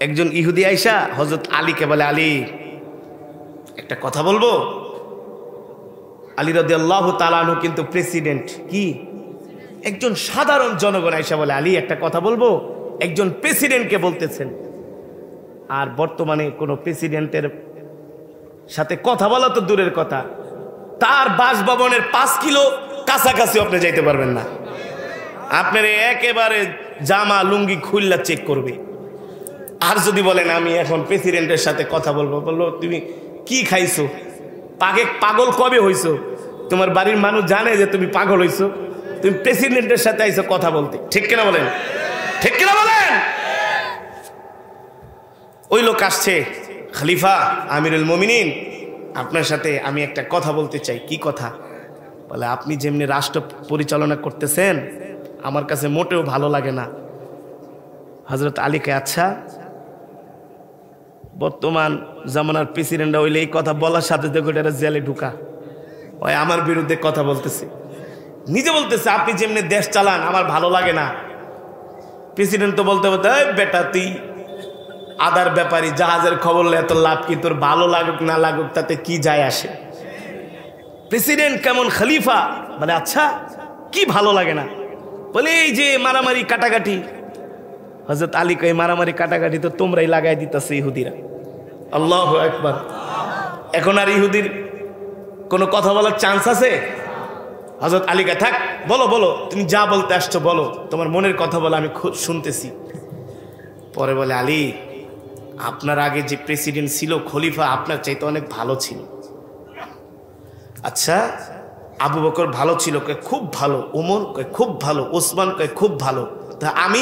Speaker 1: একজন ইহুদি আইসা হযরত আলীকে বলে, আলী একটা কথা বলবো। আলী রাদিয়াল্লাহু তাআলা আনহু কিন্তু প্রেসিডেন্ট, কি একজন সাধারণ জনগণ আইসা বলে, আলী একটা কথা বলবো। একজন প্রেসিডেন্টকে বলতেছেন। আর বর্তমানে কোনো প্রেসিডেন্টের সাথে কথা বলা তো দূরের কথা, তার বাসভবনের 5 কিলো কাছাকাছি আপনি যাইতে পারবেন না। আপনার একেবারে জামা লুঙ্গি খুললা চেক করবে। আর যদি বলেন আমি এখন প্রেসিডেন্টের সাথে কথা বলবো, বললো তুমি কি খাইছো? পাগল কবে হইছো? তোমার বাড়ির মানুষ জানে যে তুমি পাগল হইছো? তুমি প্রেসিডেন্টের সাথে আইছো কথা বলতে। ঠিক কিনা বলেন? ঠিক কিনা বলেন? ওই লোক আসছে, খলিফা আমিরুল মুমিনিন, আপনার সাথে আমি একটা কথা বলতে চাই। কি কথা? বলে, আপনি যেমনি রাষ্ট্র পরিচালনা করতেছেন আমার কাছে মোটেও ভালো লাগে না। হযরত আলীকে, আচ্ছা বর্তমান জামানার প্রেসিডেন্ট হইলে এই কথা বলার সাথে সাথে জেলে ঢুকা, ওই আমার বিরুদ্ধে কথা বলতেছে। নিজে বলতেছে আপনি যেমনি দেশ চালান আমার ভালো লাগে না। প্রেসিডেন্ট তো বলতে বলতে, বেটা তুই আদার ব্যাপারী, জাহাজের খবর এত লাভ কি? তোর ভালো লাগুক না লাগুক তাতে কি যায় আসে? প্রেসিডেন্ট কেমন খলিফা? বলে আচ্ছা কি ভালো লাগে না? বলে এই যে মারামারি কাটাকাটি। হযরত আলী কই, মারামারি কাটাকাটি তো তোমরাই লাগাই দিতেছে ইহুদিরা। আল্লাহু আকবার। এখন আর ইহুদির কোনো কথা বলার চান্স আছে? হযরত আলী কে, থাক, বলো বলো, তুমি যা বলতে আসছো বলো, তোমার মনের কথা বলো, আমি শুনতেছি। পরে বলে, আলী আপনার আগে যে প্রেসিডেন্ট ছিল খলিফা আপনার চাইতে অনেক ভালো ছিল। আচ্ছা, আবু বকর ভালো ছিল? কয় খুব ভালো। ওমর? কয় খুব ভালো। ওসমান? কয় খুব ভালো। তা আমি?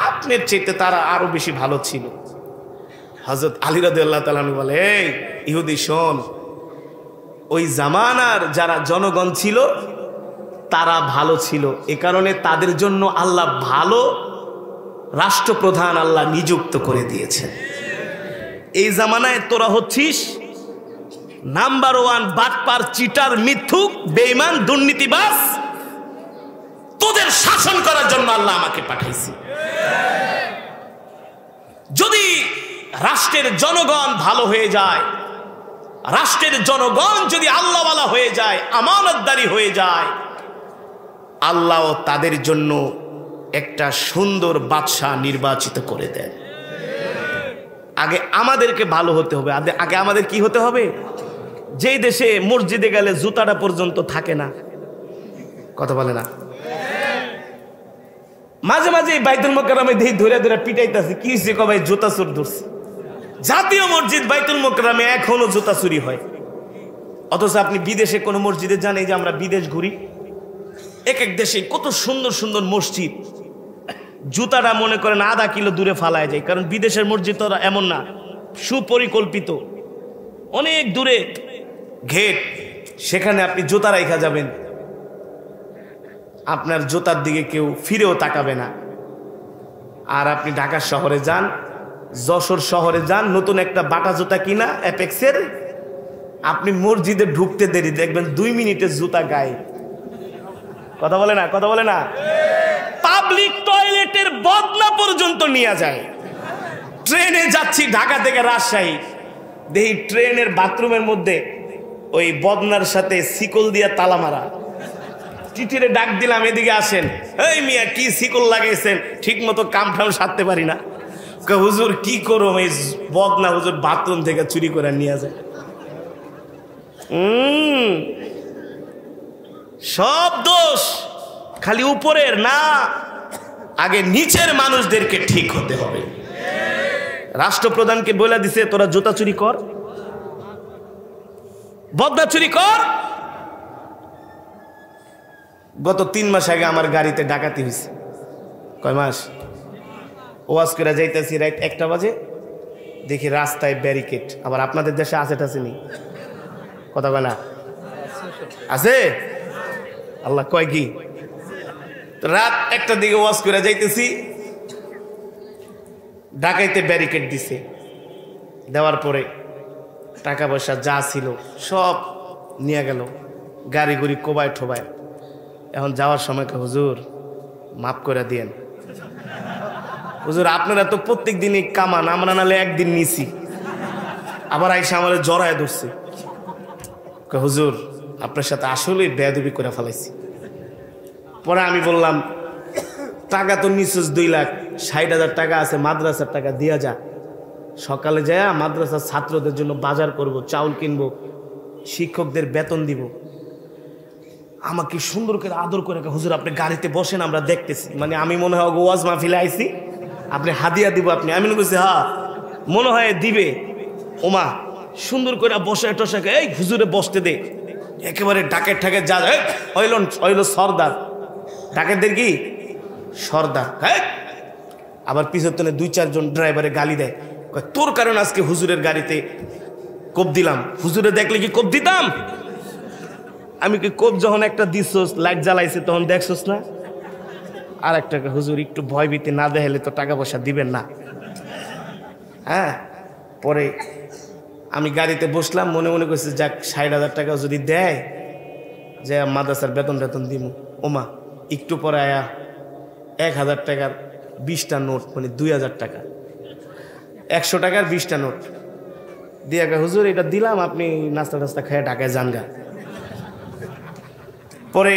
Speaker 1: আপনার চাইতে তারা আরো বেশি ভালো ছিল। হযরত আলী রাদিয়াল্লাহু তাআলা বলে, এই ইহুদি শোন, ওই জামানার যারা জনগণ ছিল তারা ভালো ছিল, এ কারণে তাদের জন্য আল্লাহ ভালো রাষ্ট্রপ্রধান আল্লাহ নিযুক্ত করে দিয়েছেন। এই জামানায় তোরা হচ্ছিস নাম্বার 1 বাটপার, চিটার, মিথ্যুক, বেঈমান, দুর্নীতিবাজ। তোদের শাসন করার জন্য আল্লাহ আমাকে পাঠাইছে। যদি রাষ্ট্রের জনগণ ভালো হয়ে যায়, রাষ্ট্রের জনগণ যদি আল্লাহওয়ালা হয়ে যায়, আমানতদারি হয়ে যায়, আল্লাহ তাদের জন্য একটা সুন্দর বাদশাহ নির্বাচিত করে দেন। আগে আমাদেরকে ভালো হতে হবে। আগে আমাদের কি হতে হবে? যেই দেশে মসজিদে গেলে জুতাটা পর্যন্ত থাকে না, কথা বলে না, মাঝে মাঝে বাইতুল মোকাররমে দেই ধরে ধরে পিটাইতেছে, কি হয়েছে? কবে জুতা চোর ধরছে। জাতীয় মসজিদ বাইতুল মোকাররমে এখনো জুতা চুরি হয়। অথচ আপনি বিদেশে কোনো মসজিদে যান, এই যে আমরা বিদেশ ঘুরি, এক এক দেশে কত সুন্দর সুন্দর মসজিদ, জুতাটা মনে করেন আধা কিলো দূরে ফালায় যায়। কারণ বিদেশের মসজিদ তো এমন না, সুপরিকল্পিত, অনেক দূরে ঘেট, সেখানে আপনি জুতা রাখা যাবেন, আপনার জুতার দিকে কেউ ফিরেও তাকাবে না। আর আপনি ঢাকা শহরে যান, যশোর শহরে যান, নতুন একটা বাটা জুতা কিনা অ্যাপেক্সের, আপনি মসজিদে ঢুকতে দেরি দেখবেন 2 মিনিটে জুতা গায়ে। কথা বলে না, কথা বলে না। পাবলিক টয়লেটের বদনা পর্যন্ত নিয়ে যায়। ট্রেনে যাচ্ছি ঢাকা থেকে রাজশাহী, দেখি ট্রেনের বাথরুমের মধ্যে ওই বদনার সাথে শিকল দিয়া তালা মারা। টিটিরে ডাক দিলাম, এদিকে আসেন। এই মিয়া, কি শিকল লাগাইছেন? ঠিক মতো কাম ঠাম সারতে পারি না। হুজুর কি করো, এই বদনা হুজুর বাথরুম থেকে চুরি করে নিয়ে যায়। সব দোষ খালি উপরের না, আগে নিচের মানুষদেরকে ঠিক হতে হবে। রাষ্ট্রপ্রধানকে বলে দিছে তোরা জুতা চুরি কর, বদনা চুরি কর। গত 3 মাস আগে আমার গাড়িতে ডাকাতি হয়েছে। কয় মাস? ওয়াজ করে যাইতেছি রাইট 1টা বাজে, দেখি রাস্তায় ব্যারিকেড। আবার আপনাদের দেশে আছে টাছেনি? কথা বলে না আছে? আল্লাহ কয় কি, রাত 1টার দিকে ওয়াজ করে যাইতেছি, ঢাকাইতে ব্যারিকেড দিছে। দেওয়ার পরে টাকা পয়সা যা ছিল সব নিয়ে গেল, গাড়ি গুড়ি কোবায় ঠোবায়। এখন যাওয়ার সময় হুজুর মাফ করে দিয়েন। হুজুর আপনারা তো প্রত্যেক দিনই কামান, আমরা নালে একদিন নিছি, আবার আইসা আমার জড়ায় ধরছে। হুজুর আপনার সাথে আসলেই বেয়াদবি করে ফেলাইছি। পরে আমি বললাম, টাকা তো নিশ্চয় 2,60,000 টাকা আছে, মাদ্রাসার টাকা দিয়া যা। সকালে যায় মাদ্রাসার ছাত্রদের জন্য বাজার করব, চাউল কিনবো, শিক্ষকদের বেতন দিব। আমাকে সুন্দর করে আদর করে, হুজুর আপনি গাড়িতে বসেন, আমরা দেখতেছি। মানে আমি মনে হয় ওয়াজ মাহফিলে আইছি, আপনি হাদিয়া দিব আপনি। আমি বলছি হ্যাঁ মনে হয় দিবে। ওমা সুন্দর করে বসে টসাকে, এই হুজুরে বসতে দে। একেবারে ডাকের ঠাকের যা হইল সর্দার, ডাকেরদের কি সর্দার। হ্যাঁ, আবার পিছর তনে 2-4 জন ড্রাইভারে গালি দেয়, তোর কারণ আজকে হুজুরের গাড়িতে কোপ দিলাম। হুজুরে দেখলে কি কোপ দিতাম? আমি কি কোপ যখন একটা দিছস, লাইট জ্বালাইছে, তখন দেখছস না? আর একটা হুজুর একটু ভয় ভীতি না দেখালে তো টাকা পয়সা দিবেন না। হ্যাঁ, পরে আমি গাড়িতে বসলাম, মনে মনে করছি যাক 60,000 টাকা যদি দেয়, যে মাদ্রাসার বেতন টেতন দিব। ওমা একটু পরে আয়া 1,000 টাকার 20টা নোট, মানে 2,000 টাকা, 100 টাকার 20টা নোট দিয়ে, হুজুর এটা দিলাম, আপনি নাস্তা টাস্তা খেয়ে ঢাকায় যান গা। পরে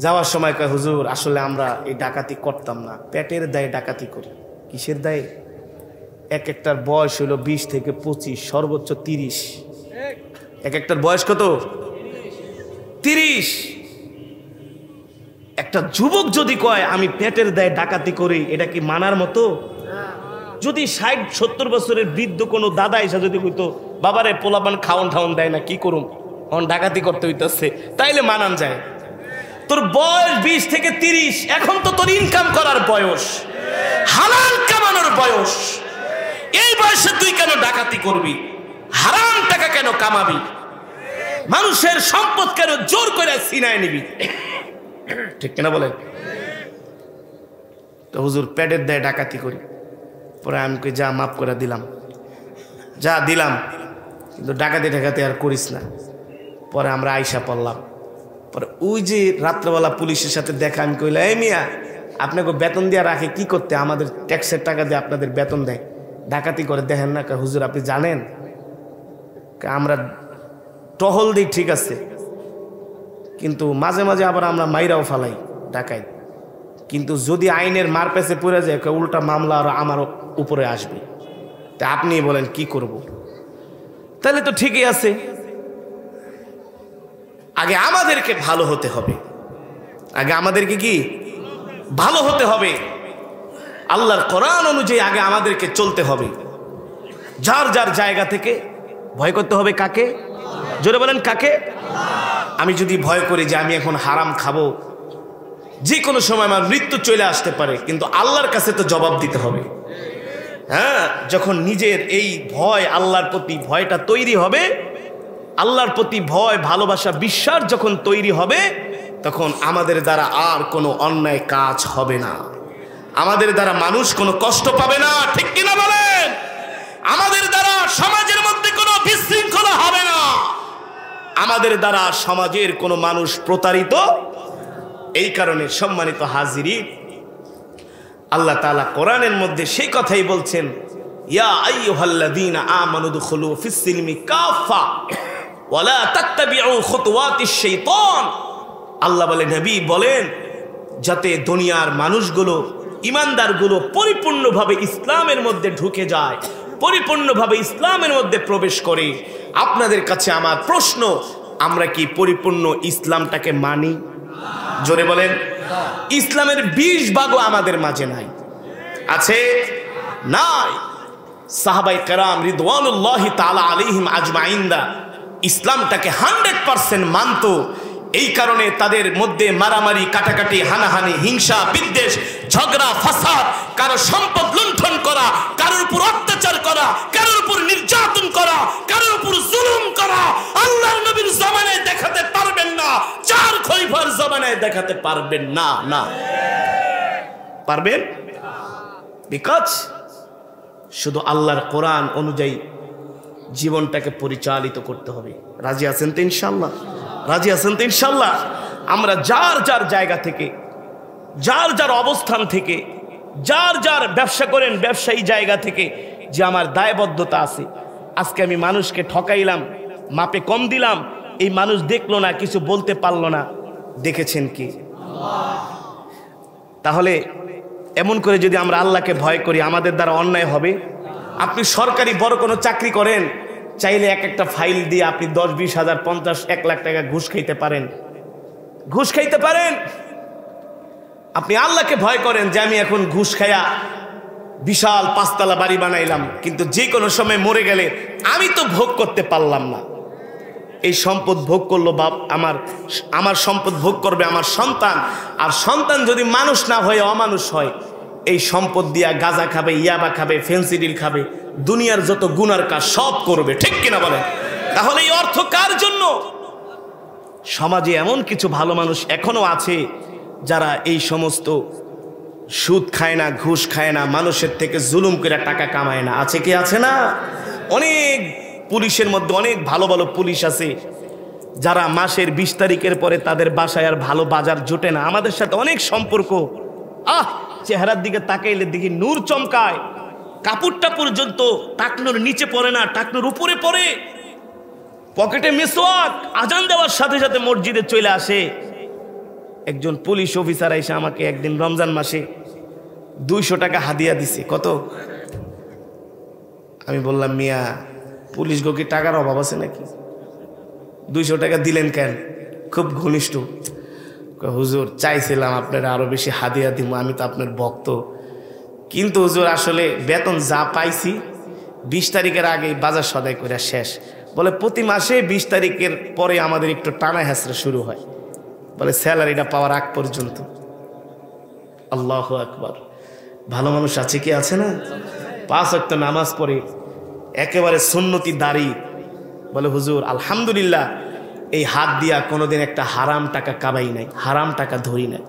Speaker 1: যাওয়ার সময় কয়, হুজুর আসলে আমরা এই ডাকাতি করতাম না, পেটের দায়ে ডাকাতি করি। কিসের দায়ে? এক একটার বয়স হলো 20 থেকে 25, সর্বোচ্চ 30। এক একটার বয়স কত? 30। একটা যুবক যদি কয় আমি পেটের দায়ে ডাকাতি করি, এটা কি মানার মতো? যদি 60-70 বছরের বৃদ্ধ কোনো দাদা এসে যদি কইতো, বাবারে পোলাপান খাওন ঠাউন দেয় না, কি করুম, এখন ডাকাতি করতে হইতেছে, তাইলে মানান যায়। তোর বয়স 20 থেকে 30, এখন তো তোর ইনকাম করার বয়স, হালাল কামানোর বয়স। এই বয়সে তুই কেন ডাকাতি করবি? হারাম টাকা কেন কামাবি? মানুষের সম্পদ কেন জোর করে ছিনায় নিবি? ঠিক কিনা বলেন? তো হুজুর পেটের দায়ে ডাকাতি করি। পরে আমি কই, যা মাফ করে দিলাম, যা দিলাম, কিন্তু ডাকাতি ঢাকাতি আর করিস না। পরে আমরা আইসা পড়লাম। পরে ওই যে রাত্রেবেলা পুলিশের সাথে দেখা, আমি কইলাম, এই মিয়া আপনাকে বেতন দিয়ে রাখে কি করতে? আমাদের ট্যাক্সের টাকা দিয়ে আপনাদের বেতন দেয়, ডাকাতি করে দেখেন না? হুজুর আপনি জানেন আমরা টহল দিই, ঠিক আছে, কিন্তু মাঝে মাঝে আবার আমরা মাইরাও ফালাই ডাকাই। কিন্তু যদি আইনের মার পেছে পড়ে যায়, উল্টা মামলা আর আমার উপরে আসবে। তা আপনি বলেন কি করব? তাহলে তো ঠিকই আছে, আগে আমাদেরকে ভালো হতে হবে, আগে আমাদেরকে কি ভালো হতে হবে, আল্লাহর কোরআন অনুযায়ী আগে আমাদেরকে চলতে হবে। যার যার জায়গা থেকে ভয় করতে হবে কাকে? জোরে বলেন কাকে? আমি যদি ভয় করি যে আমি এখন হারাম খাবো, যে কোনো সময় আমার মৃত্যু চলে আসতে পারে, কিন্তু আল্লাহর কাছে তো জবাব দিতে হবে। হ্যাঁ, যখন নিজের এই ভয়, আল্লাহর প্রতি ভয়টা তৈরি হবে, আল্লাহর প্রতি ভয়, ভালোবাসা, বিশ্বাস যখন তৈরি হবে, তখন আমাদের দ্বারা আর কোনো অন্যায় কাজ হবে না, আমাদের দ্বারা মানুষ কোনো কষ্ট পাবে না। ঠিক কিনা বলেন? আমাদের দ্বারা সমাজের মধ্যে কোনো বিশৃঙ্খলা হবে না, আমাদের দ্বারা সমাজের কোনো মানুষ প্রতারিত। এই কারণে সম্মানিত হাজিরিন, আল্লাহ তাআলা কোরআনের মধ্যে সেই কথাই বলছেন, ইয়া আইয়ুহাল্লাযীনা আমানু দুখুলু ফিস-সিলমি কাফা ওয়া লা তাত্তাবিউ খুতুওয়াতিশ শাইতান। আল্লাহ বলেন, নবী বলেন, যাতে দুনিয়ার মানুষগুলো, ইমানদারগুলো পরিপূর্ণভাবে ইসলামের মধ্যে ঢুকে যায়, পরিপূর্ণভাবে ইসলামের মধ্যে প্রবেশ করে। আপনাদের কাছে আমার প্রশ্ন, আমরা কি পরিপূর্ণ ইসলামটাকে মানি? জোরে বলেন। ইসলামের 20 ভাগও আমাদের মাঝে নাই। আছে? নাই। সাহাবায়ে কেরাম রিদওয়ানুল্লাহি তাআলা আলাইহিম আজমাইনরা ইসলামটাকে 100% মানতো। এই কারণে তাদের মধ্যে মারামারি, কাটাকাটি, হানাহানি, হিংসা, বিদ্বেষ, ঝগড়া, ফাসাদ, কারো সম্পদ লুণ্ঠন করা, কারোর উপর অত্যাচার করা, কারোর উপর নির্যাতন করা, কারোর উপর জুলুম করা আল্লাহর নবীর জামানায় দেখাতে পারবেন না, 4 খলিফার জামানায় দেখাতে পারবেন না। না পারবেন? বিকজ শুধু আল্লাহর কোরআন অনুযায়ী জীবনটাকে পরিচালিত করতে হবে। রাজি আছেন তো ইনশাআল্লাহ? রাজি আছেন তো ইনশাআল্লাহ? আমরা যার যার জায়গা থেকে, যার যার অবস্থান থেকে, যার যার ব্যবসা করেন ব্যবসায়ী জায়গা থেকে যে আমার দায়বদ্ধতা আছে, আজকে আমি মানুষকে ঠকাইলাম, মাপে কম দিলাম, এই মানুষ দেখলো না, কিছু বলতে পারলো না, দেখেছেন কি? তাহলে এমন করে যদি আমরা আল্লাহকে ভয় করি, আমাদের দ্বারা অন্যায় হবে? আপনি সরকারি বড় কোনো চাকরি করেন, চাইলে এক একটা ফাইল দিয়ে আপনি 10, 20 হাজার, 50, 1 লাখ টাকা ঘুষ খাইতে পারেন, ঘুষ খাইতে পারেন। আপনি আল্লাহকে ভয় করেন যে আমি এখন ঘুষ খাইয়া বিশাল 5 তলা বাড়ি বানাইলাম, কিন্তু যে কোনো সময় মরে গেলে আমি তো ভোগ করতে পারলাম না। এই সম্পদ ভোগ করলো বাপ, আমার সম্পদ ভোগ করবে আমার সন্তান, আর সন্তান যদি মানুষ না হয়ে অমানুষ হয়, এই সম্পদ দিয়া গাঁজা খাবে, ইয়াবা খাবে, ফেন্সিডিল খাবে, দুনিয়ার যত গুনার কাজ সব করবে। ঠিক কিনা বলেন? তাহলে এই অর্থ কার জন্য? সমাজে এমন কিছু ভালো মানুষ এখনো আছে যারা এই সমস্ত সুদ খায় না, ঘুষ খায় না, মানুষের থেকে জুলুম করে টাকা কামায় না। আছে কি? আছে না? অনেক পুলিশের মধ্যে অনেক ভালো ভালো পুলিশ আছে যারা মাসের 20 তারিখের পরে তাদের বাসায় আর ভালো বাজার জোটে না। আমাদের সাথে অনেক সম্পর্ক, চেহারার দিকে তাকাইলে দেখি নূর চমকায়, কাপড়টা পর্যন্ত টাকনুর নিচে পড়ে না, টাকনুর উপরে পড়ে, পকেটে মিসওয়াক, আজান দেওয়ার সাথে সাথে মসজিদে চলে আসে। একজন পুলিশ অফিসার এসে আমাকে একদিন রমজান মাসে 200 টাকা হাদিয়া দিছে। কত? আমি বললাম, মিয়া পুলিশ গো কি টাকার অভাব আছে নাকি? 200 টাকা দিলেন কেন? খুব ঘনিষ্ঠ। হুজুর চাইছিলাম আপনারা আরো বেশি হাদিয়া দিব, আমি তো আপনার ভক্ত, কিন্তু হুজুর আসলে বেতন যা পাইছি 20 তারিখের আগে বাজার সদাই করে শেষ। বলে প্রতি মাসে 20 তারিখের পরে আমাদের একটু টানা হেঁচড়া শুরু হয়, বলে স্যালারিটা পাওয়ার আগ পর্যন্ত। আল্লাহু আকবার। ভালো মানুষ আছে কি? আছে না? 5 ওয়াক্ত নামাজ পড়ে, একেবারে সুন্নতি দাড়ি, বলে হুজুর আলহামদুলিল্লাহ এই হাত দিয়া কোনোদিন একটা হারাম টাকা কামাই নাই, হারাম টাকা ধরি নাই।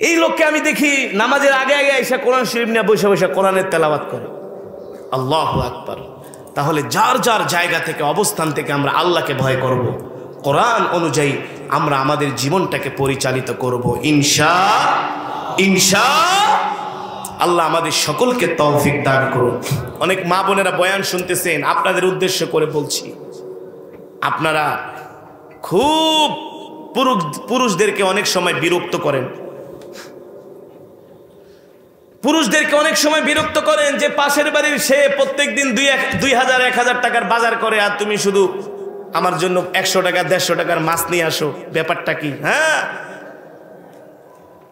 Speaker 1: এই লোককে আমি দেখি নামাজের আগে আগে এসে কোরআন শরীফ নিয়ে বসে বসে কোরআনের তেলাওয়াত করে। আল্লাহু আকবার। তাহলে যার যার জায়গা থেকে, অবস্থান থেকে আমরা আল্লাহকে ভয় করব, কোরআন অনুযায়ী আমরা আমাদের জীবনটাকে পরিচালিত করব আল্লাহ আমাদের সকলকে তৌফিক দান করুন। অনেক মা বোনেরা বয়ান শুনতেছেন, আপনাদের উদ্দেশ্য করে বলছি, আপনারা খুব পুরুষদেরকে অনেক সময় বিরক্ত করেন, পুরুষদেরকে অনেক সময় বিরক্ত করেন যে পাশের বাড়ির সে প্রত্যেকদিন 2000 1000 টাকার বাজার করে, আর তুমি শুধু আমার জন্য 100 টাকা 150 টাকার মাছ নিয়ে আসো, ব্যাপারটা কি? হ্যাঁ,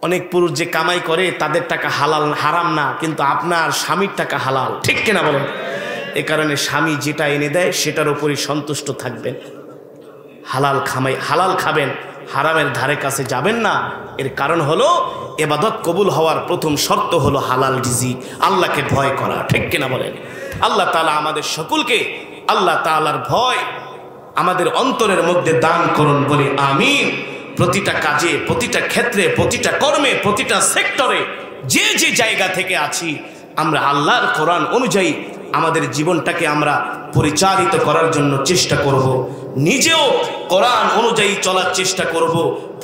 Speaker 1: অনেক পুরুষ যে কামাই করে তাদের টাকা হালাল, হারাম না, কিন্তু আপনার স্বামীর টাকা হালাল। ঠিক কিনা বলেন? এ কারণে স্বামী যেটা এনে দেয় সেটার উপরই সন্তুষ্ট থাকবেন। হালাল খাবেন, হারামের ধারে কাছে যাবেন না। এর কারণ হলো ইবাদত কবুল হওয়ার প্রথম শর্ত হলো হালাল রিজিক, আল্লাহকে ভয় করা। ঠিক কিনা বলেন? আল্লাহ তাআলা আমাদের সকলকে আল্লাহ তাআলার ভয় আমাদের অন্তরের মধ্যে দান করুন বলে আমিন। প্রতিটা কাজে, প্রতিটা ক্ষেত্রে, প্রতিটা কর্মে, প্রতিটা সেক্টরে যে যে জায়গা থেকে আছি, আমরা আল্লাহর কোরআন অনুযায়ী আমাদের জীবনটাকে আমরা পরিচালিত করার জন্য চেষ্টা করব। নিজেও কোরআন অনুযায়ী চলার চেষ্টা করব,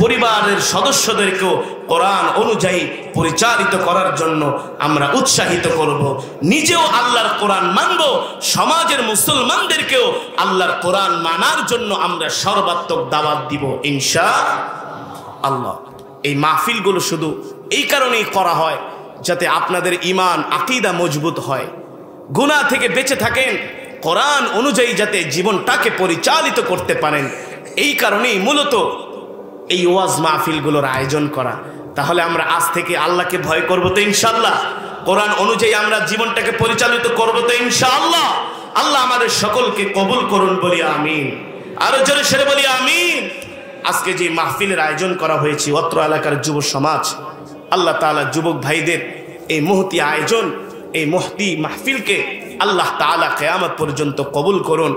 Speaker 1: পরিবারের সদস্যদেরকেও কোরআন অনুযায়ী পরিচালিত করার জন্য আমরা উৎসাহিত করব। নিজেও আল্লাহর কোরআন মানব, সমাজের মুসলমানদেরকেও আল্লাহর কোরআন মানার জন্য আমরা সর্বাত্মক দাওয়াত দিব ইনশাআল্লাহ। এই মাহফিলগুলো শুধু এই কারণেই করা হয় যাতে আপনাদের ঈমান আকীদা মজবুত হয়, গুনাহ থেকে বেঁচে থাকেন, কোরআন অনুযায়ী যাতে জীবনটাকে পরিচালিত করতে পারেন। এই কারণেই মূলত এই ওয়াজ মাহফিলগুলোর আয়োজন করা। তাহলে আমরা আজ থেকে আল্লাহকে ভয় করব তো ইনশাআল্লাহ, কোরআন অনুযায়ী আমরা জীবনটাকে পরিচালিত করব তো ইনশাআল্লাহ। আল্লাহ আমাদের সকলকে কবুল করুন, বলি আমিন। আরো জোরে সেরে বলি আমিন। আজকে যে মাহফিলের আয়োজন করা হয়েছে অত্র এলাকার যুব সমাজ, আল্লাহ তাআলা যুবক ভাইদের এই মহতি আয়োজন, এই মহতি মাহফিলকে আল্লাহ তাআলা কিয়ামত পর্যন্ত কবুল করুন।